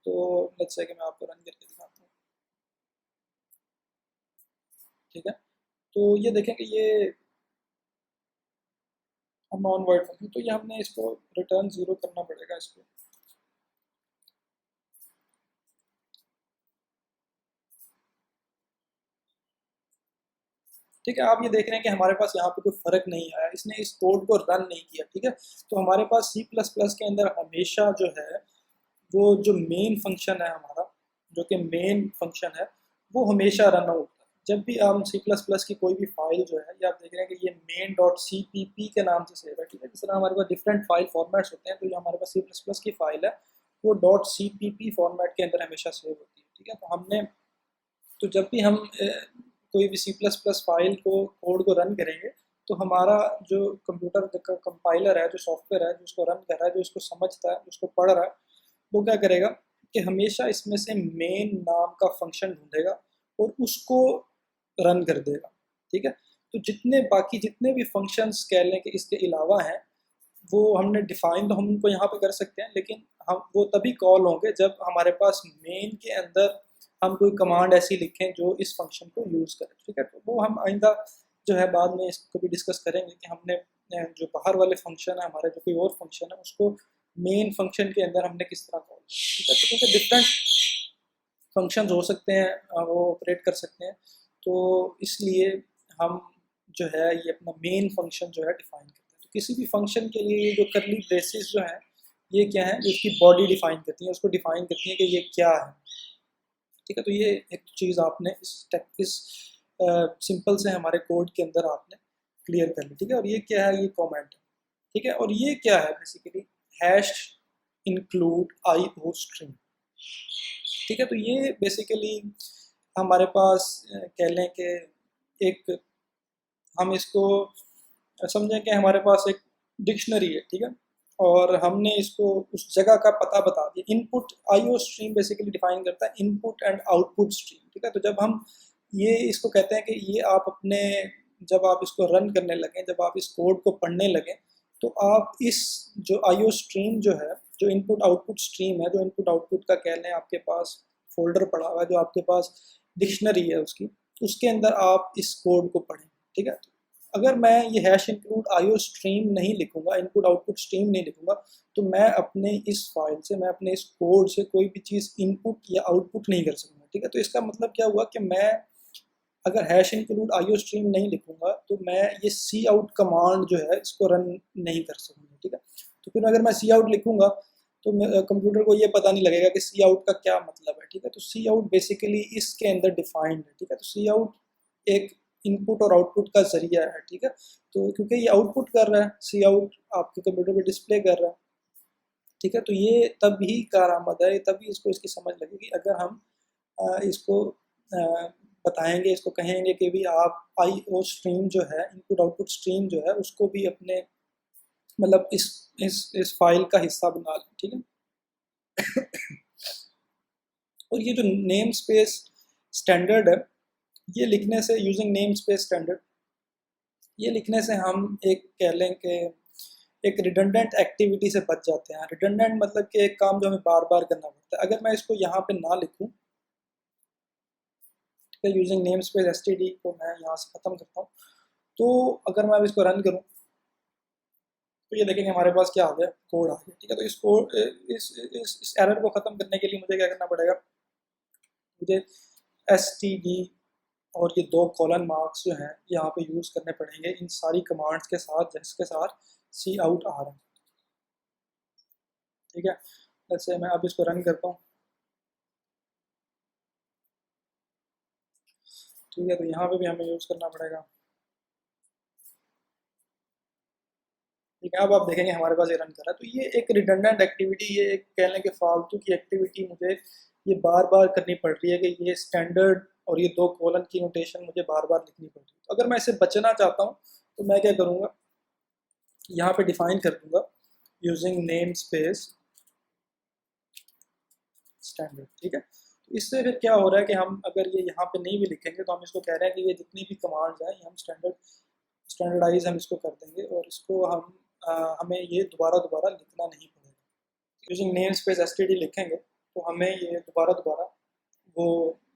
तो लेट्स से कि मैं आपको रन करके दिखाता हूँ, ठीक है। तो ये देखें कि ये हम नॉन वाइड फंक्शन, तो ये हमने इसको रिटर्न 0 करना पड़ेगा इसको, ठीक है। आप ये देख रहे हैं कि हमारे पास यहाँ पे कोई फ़र्क नहीं आया, इसने इस कोड को रन नहीं किया, ठीक है। तो हमारे पास C++ के अंदर हमेशा जो है वो जो मेन फंक्शन है हमारा, जो कि मेन फंक्शन है, वो हमेशा रन होता है। जब भी हम C++ की कोई भी फाइल जो है, ये आप देख रहे हैं कि ये main.cpp के नाम से सेव है, ठीक है। जिस तरह हमारे पास डिफरेंट फाइल फॉर्मेट्स होते हैं, तो ये हमारे पास C++ की फाइल है वो .cpp फॉर्मेट के अंदर हमेशा सेव होती है, ठीक है। तो हमने तो जब भी हम कोई भी C++ फाइल को कोड को रन करेंगे तो हमारा जो कंप्यूटर का कंपाइलर है, जो सॉफ्टवेयर है, जो उसको रन कर रहा है, जो इसको समझता है, जो उसको पढ़ रहा है, वो क्या करेगा कि हमेशा इसमें से मेन नाम का फंक्शन ढूंढेगा और उसको रन कर देगा, ठीक है। तो जितने बाकी जितने भी फंक्शंस कह लें कि इसके अलावा हैं, वो हमने डिफाइन तो हम उनको यहाँ पे कर सकते हैं, लेकिन हम वो तभी कॉल होंगे जब हमारे पास मेन के अंदर हम कोई कमांड ऐसी लिखें जो इस फंक्शन को यूज़ करे, ठीक है। तो वो हम आइंदा जो है बाद में इसको भी डिस्कस करेंगे कि हमने जो बाहर वाले फंक्शन है हमारे, जो कोई और फंक्शन है, उसको मेन फंक्शन के अंदर हमने किस तरह कॉल, ठीक है। तो क्योंकि डिफरेंट फंक्शंस हो सकते हैं, वो ऑपरेट कर सकते हैं, तो इसलिए हम जो है ये अपना मेन फंक्शन जो है डिफाइन करते हैं। तो किसी भी फंक्शन के लिए ये जो करली ब्रेसेस जो हैं ये क्या है, जो इसकी बॉडी डिफाइन करती है, उसको डिफाइन करती है कि ये क्या है, ठीक है। तो ये एक चीज़ आपने इस सिंपल से हमारे कोड के अंदर आपने क्लियर कर ली, ठीक है। और ये क्या है, ये कमेंट है, ठीक है। और ये क्या है basically hash include IO string, ठीक है। तो ये बेसिकली हमारे पास कह लें कि एक हम इसको समझें कि हमारे पास एक डिक्शनरी है, ठीक है। और हमने इसको उस जगह का पता बता दिया। Input IO stream basically define करता है इनपुट एंड आउटपुट स्ट्रीम, ठीक है। तो जब हम ये इसको कहते हैं कि ये आप अपने जब आप इसको रन करने लगें, जब आप इस कोड को पढ़ने लगें, तो आप इस जो IO स्ट्रीम जो है, जो इनपुट आउटपुट स्ट्रीम है, जो इनपुट आउटपुट का कह लें आपके पास फोल्डर पड़ा हुआ है जो आपके पास डिक्शनरी है उसकी, उसके अंदर आप इस कोड को पढ़ें, ठीक है। अगर मैं ये हैश इंक्लूड आईओ स्ट्रीम नहीं लिखूंगा, इनपुट आउटपुट स्ट्रीम नहीं लिखूंगा, तो मैं अपने इस फाइल से, मैं अपने इस कोड से कोई भी चीज़ इनपुट या आउटपुट नहीं कर सकूंगा, ठीक है। तो इसका मतलब क्या हुआ कि मैं अगर हैश इंक्लूड आईओ स्ट्रीम नहीं लिखूंगा तो मैं ये सी आउट कमांड जो है इसको रन नहीं कर सकूंगा, ठीक है। तो फिर अगर मैं सी आउट लिखूंगा तो कंप्यूटर को ये पता नहीं लगेगा कि सी आउट का क्या मतलब है, ठीक है। तो सी आउट बेसिकली इसके अंदर डिफाइंड है, ठीक है। तो सी आउट एक इनपुट और आउटपुट का जरिया है, ठीक है। तो क्योंकि ये आउटपुट कर रहा है, सी आउट आपके कंप्यूटर पे डिस्प्ले कर रहा है, ठीक है। तो ये तभी कारआमद है, तभी इसको इसकी समझ लगेगी अगर हम इसको बताएंगे, इसको कहेंगे कि भी आप आई ओ स्ट्रीम जो है, इनपुट आउटपुट स्ट्रीम जो है, उसको भी अपने मतलब इस फाइल का हिस्सा बना लें, ठीक है। और ये जो नेम स्पेस स्टैंडर्ड है, ये लिखने से, यूजिंग नेम स्पेस स्टैंडर्ड, ये लिखने से हम एक कह लें कि एक रिडंडेंट एक्टिविटी से बच जाते हैं। रिडंडेंट मतलब कि एक काम जो हमें बार बार करना पड़ता है। अगर मैं इसको यहाँ पे ना लिखूँ, ठीक है, यूजिंग नेम स्पेस एसटीडी को मैं यहाँ से ख़त्म करता हूँ, तो अगर मैं अब इसको रन करूँ तो ये देखेंगे हमारे पास क्या आ गया, कोड आ गया, ठीक है। तो इस कोड इस एरर को ख़त्म करने के लिए मुझे क्या करना पड़ेगा, मुझे एसटीडी और ये दो कॉलन मार्क्स जो हैं यहाँ पे यूज़ करने पड़ेंगे इन सारी कमांड्स के साथ जिसके साथ सी आउट आ रहा है, ठीक है। जैसे मैं अब इसको रन करता हूँ, ठीक है। तो यहाँ पे भी हमें यूज़ करना पड़ेगा, ठीक है। अब आप देखेंगे हमारे पास ये रन कर रहा है। तो ये एक रिडंडेंट एक्टिविटी, ये एक कह लें कि फालतू की एक्टिविटी मुझे ये बार बार करनी पड़ रही है कि ये स्टैंडर्ड और ये दो कॉलन की नोटेशन मुझे बार बार लिखनी पड़ रही है। तो अगर मैं इससे बचना चाहता हूँ तो मैं क्या करूँगा, यहाँ पे डिफाइन कर दूंगा यूजिंग नेम स्पेस स्टैंडर्ड, ठीक है। तो इससे फिर क्या हो रहा है कि हम अगर ये यहाँ पे नहीं भी लिखेंगे तो हम इसको कह रहे हैं कि ये जितनी भी कमांड्स हैं हम स्टैंडर्डाइज हम इसको कर देंगे और इसको हम हमें ये दोबारा दोबारा लिखना नहीं पड़ेगा। यूजिंग नेम स्पेस एसटीडी लिखेंगे तो हमें ये दोबारा दोबारा वो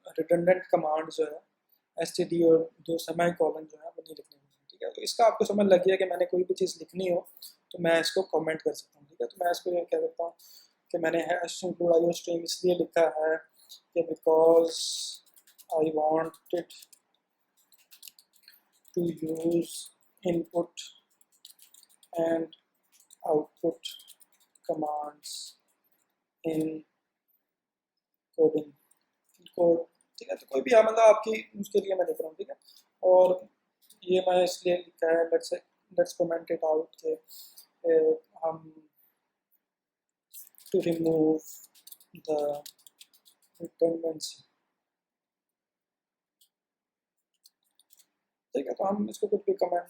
रिडंडेंट कमांड जो है एसटीडी और दो सेमी कॉलन जो है वो नहीं लिखने होंगे, ठीक है। तो इसका आपको समझ लग गया कि मैंने कोई भी चीज़ लिखनी हो तो मैं इसको कमेंट कर सकता हूँ, ठीक है। तो मैं इसको ये कह सकता हूँ कि मैंने हैश इंक्लूड आईओ स्ट्रीम इसलिए लिखा है कि because I wanted to use input and output commands in coding code, ठीक है। तो कोई भी मतलब आपकी उसके लिए मैं लिख रहा हूँ, ठीक है। और ये मैं इसलिए लिखा है, लेट्स कमेंट इट आउट के हम टू रिमूव द रिडंडेंसी, ठीक है। तो हम इसको कुछ भी कमेंट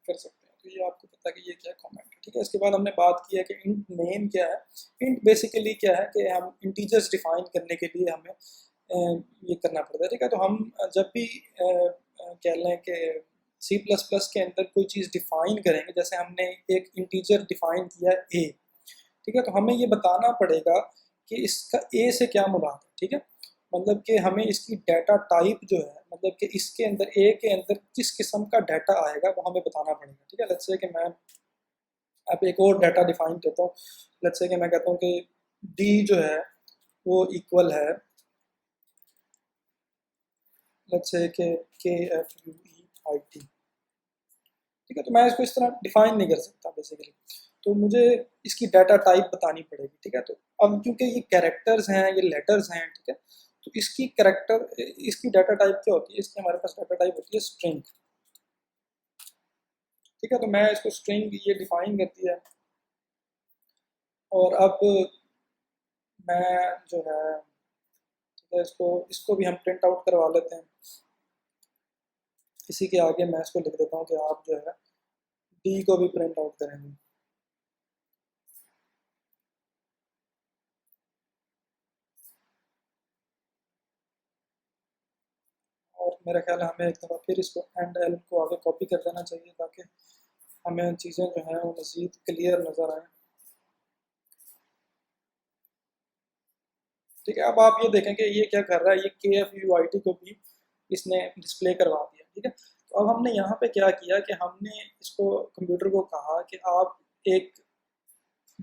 कर सकते हैं, तो ये आपको पता है कि ये क्या कमेंट है, ठीक है। इसके बाद हमने बात की है कि इंट नेम क्या है। इंट बेसिकली क्या है कि हम इंटीजर्स डिफाइन करने के लिए हमें ये करना पड़ता है, ठीक है। तो हम जब भी कह लें कि सी प्लस प्लस के अंदर कोई चीज़ डिफाइन करेंगे, जैसे हमने एक इंटीजर डिफाइन किया ए, ठीक है। तो हमें ये बताना पड़ेगा कि इसका ए से क्या मुराद है, ठीक है। मतलब कि हमें इसकी डाटा टाइप जो है, मतलब कि इसके अंदर ए के अंदर किस किस्म का डाटा आएगा वो हमें बताना पड़ेगा, ठीक है। लेट्स से कि मैं अब एक और डाटा डिफाइन करता हूँ। लेट्स से कि मैं कहता हूँ कि डी जो है वो इक्वल है, लेट्स से कि के F you E I T, ठीक है। तो मैं इसको इस तरह डिफाइन नहीं कर सकता बेसिकली, तो मुझे इसकी डाटा टाइप बतानी पड़ेगी, ठीक है। तो अब क्योंकि ये कैरेक्टर्स हैं, ये लेटर्स हैं, ठीक है। तो इसकी कैरेक्टर, इसकी डाटा टाइप क्या होती है, इसकी हमारे पास डाटा टाइप होती है स्ट्रिंग, ठीक है। तो मैं इसको स्ट्रिंग ये डिफाइन करती है। और अब मैं जो है, ठीक है, इसको इसको भी हम प्रिंट आउट करवा लेते हैं। इसी के आगे मैं इसको लिख देता हूँ कि आप जो है डी को भी प्रिंट आउट करेंगे। और मेरा ख्याल है हमें एक दफ़ा फिर इसको एंड एल को आगे कॉपी कर देना चाहिए ताकि हमें चीज़ें जो हैं वो मज़ीद क्लियर नज़र आएँ, ठीक है। अब आप ये देखें कि ये क्या कर रहा है, ये KFUIT को भी इसने डिस्प्ले करवा दिया। ठीक है, तो अब हमने यहाँ पे क्या किया कि हमने इसको कंप्यूटर को कहा कि आप एक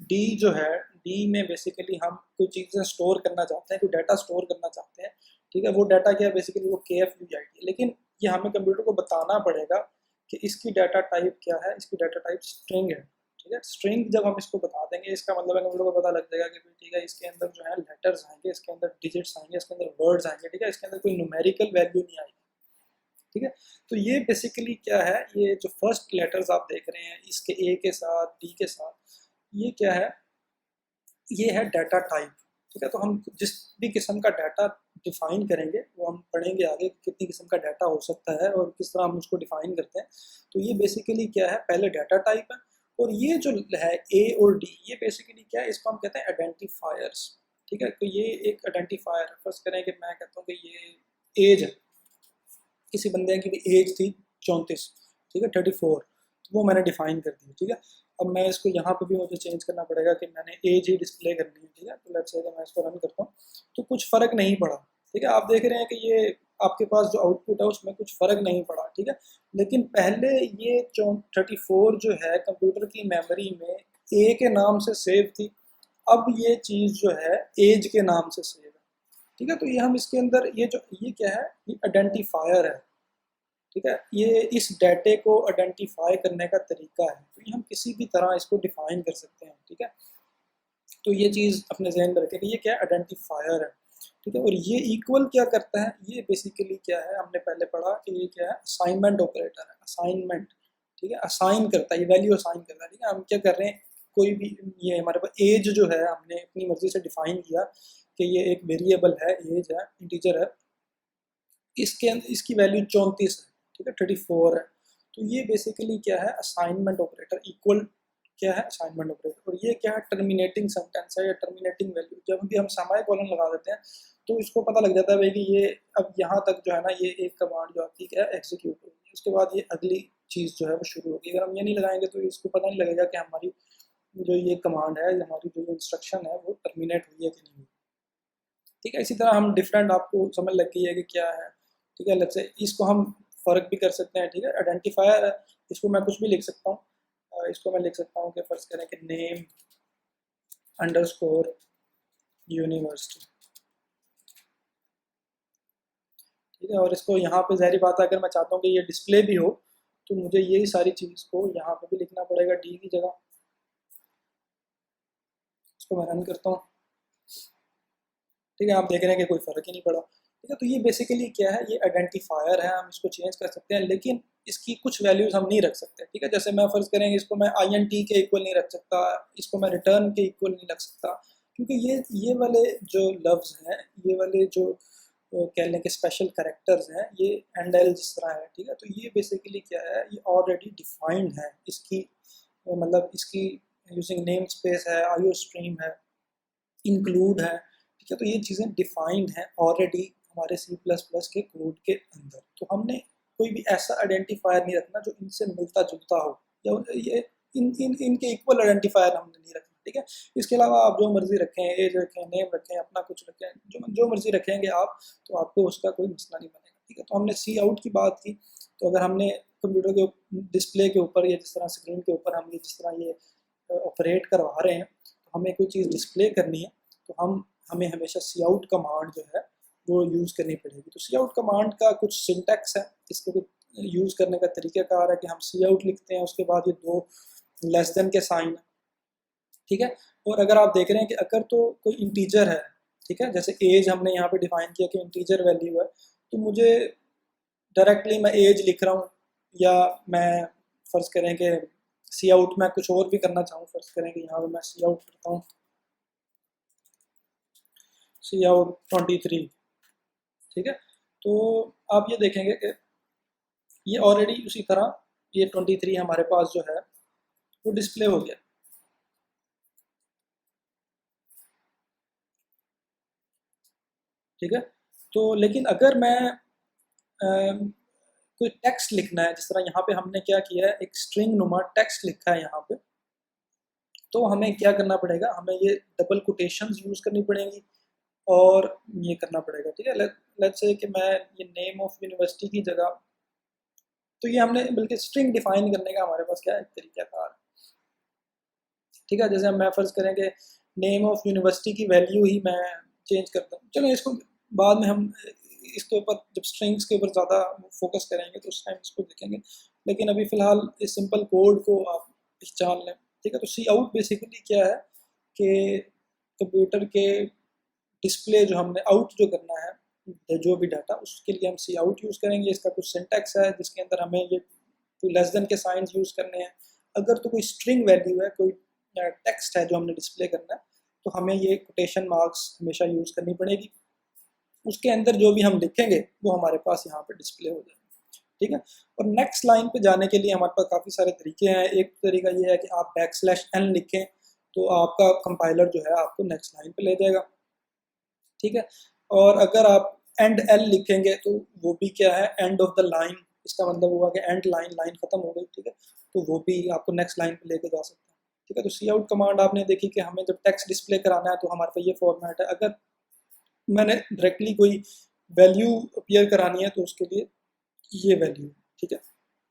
डी जो है, डी में बेसिकली हम कोई चीज़ें स्टोर करना चाहते हैं, कोई डाटा स्टोर करना चाहते हैं। ठीक है, वो डाटा क्या है, बेसिकली वो KFUIT है, लेकिन ये हमें कंप्यूटर को बताना पड़ेगा कि इसकी डाटा टाइप क्या है, इसकी डाटा टाइप स्ट्रिंग है। ठीक है, स्ट्रिंग जब हम इसको बता देंगे, इसका मतलब है कंप्यूटर को पता लग जाएगा कि ठीक है, इसके अंदर जो है लेटर्स आएंगे, इसके अंदर डिजिट्स आएंगे, इसके अंदर वर्ड्स आएंगे। ठीक है, इसके अंदर कोई न्यूमेरिकल वैल्यू नहीं आएगी। ठीक है, तो ये बेसिकली क्या है, ये जो फर्स्ट लेटर्स आप देख रहे हैं इसके ए के साथ, डी के साथ, ये क्या है, ये है डाटा टाइप। ठीक है, तो हम जिस भी किस्म का डाटा डिफाइन करेंगे वो हम पढ़ेंगे आगे कितनी किस्म का डाटा हो सकता है और किस तरह हम उसको डिफाइन करते हैं। तो ये बेसिकली क्या है, पहले डाटा टाइप है, और ये जो है ए और डी, ये बेसिकली क्या है, इसको हम कहते हैं आइडेंटिफायर्स। ठीक है, तो ये एक आइडेंटिफायर है। फर्स्ट करें कि मैं कहता हूँ कि ये एज है, किसी बंदे की भी एज थी 34, ठीक है, 34, तो वो मैंने डिफाइन कर दी। ठीक है, अब मैं इसको यहाँ पे भी मुझे चेंज करना पड़ेगा कि मैंने एज ही डिस्प्ले करनी है। ठीक है, तो लेट्स से मैं इसको रन करता हूँ तो कुछ फ़र्क नहीं पड़ा। ठीक है, आप देख रहे हैं कि ये आपके पास जो आउटपुट है उसमें कुछ फ़र्क नहीं पड़ा। ठीक है, लेकिन पहले ये 34 जो है कंप्यूटर की मेमोरी में ए के नाम से सेव थी, अब ये चीज़ जो है एज के नाम से सेव है। ठीक है, तो ये हम इसके अंदर ये क्या है, ये आइडेंटिफायर है। ठीक है, ये इस डाटे को आइडेंटिफाई करने का तरीका है, तो ये हम किसी भी तरह इसको डिफाइन कर सकते हैं। ठीक है, तो ये चीज़ अपने जहन में रखें कि ये क्या आइडेंटिफायर है। ठीक है, और ये इक्वल क्या करता है, ये बेसिकली क्या है, हमने पहले पढ़ा कि ये क्या है, असाइनमेंट ऑपरेटर है, असाइनमेंट। ठीक है, असाइन करता है, ये वैल्यू असाइन करता है। ठीक है, हम क्या कर रहे हैं, कोई भी, ये हमारे पास एज जो है हमने अपनी मर्जी से डिफाइन किया कि ये एक वेरिएबल है, एज है, इंटीजर है, इसके अंदर इसकी वैल्यू 34 है। ठीक है, 34 है, तो ये बेसिकली क्या है, असाइनमेंट ऑपरेटर। इक्वल क्या है, असाइनमेंट ऑपरेटर। और ये क्या है, टर्मिनेटिंग सेंटेंस है या टर्मिनेटिंग वैल्यू। जब भी हम सेमी कोलन लगा देते हैं तो इसको पता लग जाता है भाई कि ये अब यहाँ तक जो है ना, ये एक कमांड जो आपकी क्या है, एग्जीक्यूट होगी, उसके बाद ये अगली चीज़ जो है वो शुरू होगी। अगर हम ये नहीं लगाएंगे तो इसको पता नहीं लगेगा कि हमारी जो ये कमांड है, हमारी जो इंस्ट्रक्शन है वो टर्मिनेट हुई है कि नहीं हुई। ठीक है, इसी तरह हम डिफरेंट, आपको समझ लग गई है कि क्या है। ठीक है, लेट्स से इसको हम फ़र्क भी कर सकते हैं। ठीक है, आइडेंटिफायर है, इसको मैं कुछ भी लिख सकता हूँ। इसको मैं लिख सकता हूँ कि फ़र्ज करें कि नेम अंडरस्कोर यूनिवर्सिटी। ठीक है, और इसको यहाँ पे ज़ाहिर बात है, अगर मैं चाहता हूँ कि ये डिस्प्ले भी हो तो मुझे यही सारी चीज़ को यहाँ पे भी लिखना पड़ेगा, डी की जगह। इसको मैं रन करता हूँ। ठीक है, आप देख रहे हैं कि कोई फ़र्क ही नहीं पड़ा। ठीक है, तो ये बेसिकली क्या है, ये आइडेंटिफायर है, हम इसको चेंज कर सकते हैं, लेकिन इसकी कुछ वैल्यूज़ हम नहीं रख सकते। ठीक है, जैसे मैं फ़र्ज़ करेंगे इसको मैं INT के इक्वल नहीं रख सकता, इसको मैं रिटर्न के इक्वल नहीं रख सकता, क्योंकि ये वाले जो लफ्ज़ हैं, ये वाले जो कह लें कि स्पेशल कैरेक्टर्स हैं, ये एंड एल जिस तरह है। ठीक है, तो ये बेसिकली क्या है, ये ऑलरेडी डिफाइंड है, इसकी मतलब इसकी यूजिंग नेम स्पेस है, IO स्ट्रीम है, इंक्लूड है। ठीक है, तो ये चीज़ें डिफाइंड हैं ऑलरेडी हमारे C++ के कोड के अंदर। तो हमने कोई भी ऐसा आइडेंटिफायर नहीं रखना जो इनसे मिलता जुलता हो, या ये इनके इक्वल आइडेंटिफायर हमने नहीं रखना। ठीक है, इसके अलावा आप जो मर्जी रखें, एज रखें, नेम रखें, अपना कुछ रखें, जो मर्जी रखेंगे आप, तो आपको उसका कोई मसला नहीं बनेगा। ठीक है, तो हमने सी आउट की बात की, तो अगर हमने कंप्यूटर के डिस्प्ले के ऊपर या जिस तरह स्क्रीन के ऊपर हम ये जिस तरह ये ऑपरेट करवा रहे हैं, तो हमें कोई चीज़ डिस्प्ले करनी है, तो हमें हमेशा सी आउट कमांड जो है वो यूज़ करनी पड़ेगी। तो सी आउट कमांड का कुछ सिंटैक्स है, इसको कुछ यूज़ करने का तरीक़ाकार है कि हम सी आउट लिखते हैं, उसके बाद ये 2 लेस देन के साइन है। ठीक है, और अगर आप देख रहे हैं कि अगर तो कोई इंटीजर है, ठीक है, जैसे एज हमने यहाँ पे डिफाइन किया कि इंटीजर वैल्यू है, तो मुझे डायरेक्टली मैं एज लिख रहा हूँ, या मैं फ़र्ज़ करें कि सी आउट में कुछ और भी करना चाहूँ, फ़र्ज़ करें कि यहाँ पे मैं सी आउट करता हूँ, सी आउट 23। ठीक है, तो आप ये देखेंगे कि ये ऑलरेडी उसी तरह ये 23 हमारे पास जो है वो डिस्प्ले हो गया। ठीक है, तो लेकिन अगर मैं कोई टेक्स्ट लिखना है, जिस तरह यहाँ पे हमने क्या किया है, एक स्ट्रिंग नुमा टेक्स्ट लिखा है यहाँ पे, तो हमें क्या करना पड़ेगा, हमें ये डबल कोटेशंस यूज़ करनी पड़ेंगी, और ये करना पड़ेगा, ठीक है। लेट्स से कि मैं ये नेम ऑफ यूनिवर्सिटी की जगह, तो ये हमने बल्कि स्ट्रिंग डिफाइन करने का हमारे पास क्या है, एक तरीकाकार, ठीक है। जैसे हम मैं फ़र्ज़ करेंगे नेम ऑफ यूनिवर्सिटी की वैल्यू ही मैं चेंज करता हूँ, चलो इसको बाद में हम इसके ऊपर जब स्ट्रिंग्स के ऊपर ज़्यादा फोकस करेंगे तो उस टाइम इसको देखेंगे, लेकिन अभी फ़िलहाल इस सिंपल कोड को आप पहचान लें, ठीक है। तो सी आउट बेसिकली क्या है कि कंप्यूटर के डिस्प्ले जो हमने आउट जो करना है जो भी डाटा, उसके लिए हम सी आउट यूज़ करेंगे। इसका कुछ सिंटैक्स है जिसके अंदर हमें ये कोई लेस देन के साइंस यूज़ करने हैं। अगर तो कोई स्ट्रिंग वैल्यू है, कोई टेक्स्ट है जो हमने डिस्प्ले करना है, तो हमें ये कोटेशन मार्क्स हमेशा यूज़ करनी पड़ेगी। उसके अंदर जो भी हम लिखेंगे वो हमारे पास यहाँ पे डिस्प्ले हो जाएगा, ठीक है। और नेक्स्ट लाइन पे जाने के लिए हमारे पास काफ़ी सारे तरीके हैं। एक तरीका ये है कि आप \n लिखें तो आपका कंपाइलर जो है आपको नेक्स्ट लाइन पे ले जाएगा, ठीक है। और अगर आप एंड एल लिखेंगे तो वो भी क्या है, एंड ऑफ द लाइन, इसका मतलब हुआ कि एंड लाइन, लाइन खत्म हो गई, ठीक है, तो वो भी आपको नेक्स्ट लाइन पे लेके जा सकता है, ठीक है। तो सी आउट कमांड आपने देखी कि हमें जब टेक्स्ट डिस्प्ले कराना है तो हमारे पास ये फॉर्मेट है। अगर मैंने डायरेक्टली कोई वैल्यू अपीयर करानी है तो उसके लिए ये वैल्यू, ठीक है।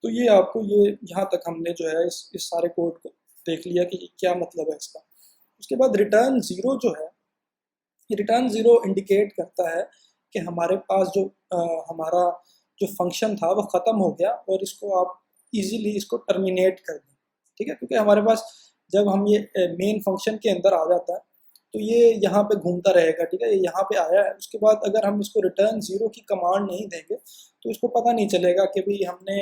तो ये आपको ये यहाँ तक हमने जो है इस सारे कोड को देख लिया कि क्या मतलब है इसका। उसके बाद रिटर्न ज़ीरो जो है, ये रिटर्न ज़ीरो इंडिकेट करता है कि हमारे पास जो हमारा जो फंक्शन था वो ख़त्म हो गया और इसको आप इजीली इसको टर्मिनेट कर दें, ठीक है। क्योंकि हमारे पास जब हम ये मेन फंक्शन के अंदर आ जाता है तो ये यहाँ पे घूमता रहेगा, ठीक है, ये यहाँ पे आया है। उसके बाद अगर हम इसको रिटर्न ज़ीरो की कमांड नहीं देंगे तो इसको पता नहीं चलेगा कि भाई हमने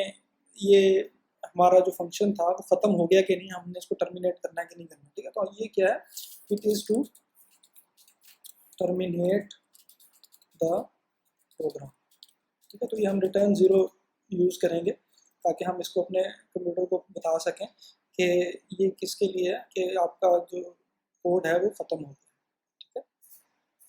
ये हमारा जो फंक्शन था वो ख़त्म हो गया कि नहीं, हमने इसको टर्मिनेट करना है कि नहीं करना, ठीक है। तो ये क्या है, it is to terminate the program, ठीक है। तो ये हम रिटर्न ज़ीरो यूज़ करेंगे ताकि हम इसको अपने कंप्यूटर को बता सकें कि ये किसके लिए है कि आपका जो कोड है वो ख़त्म हो गया।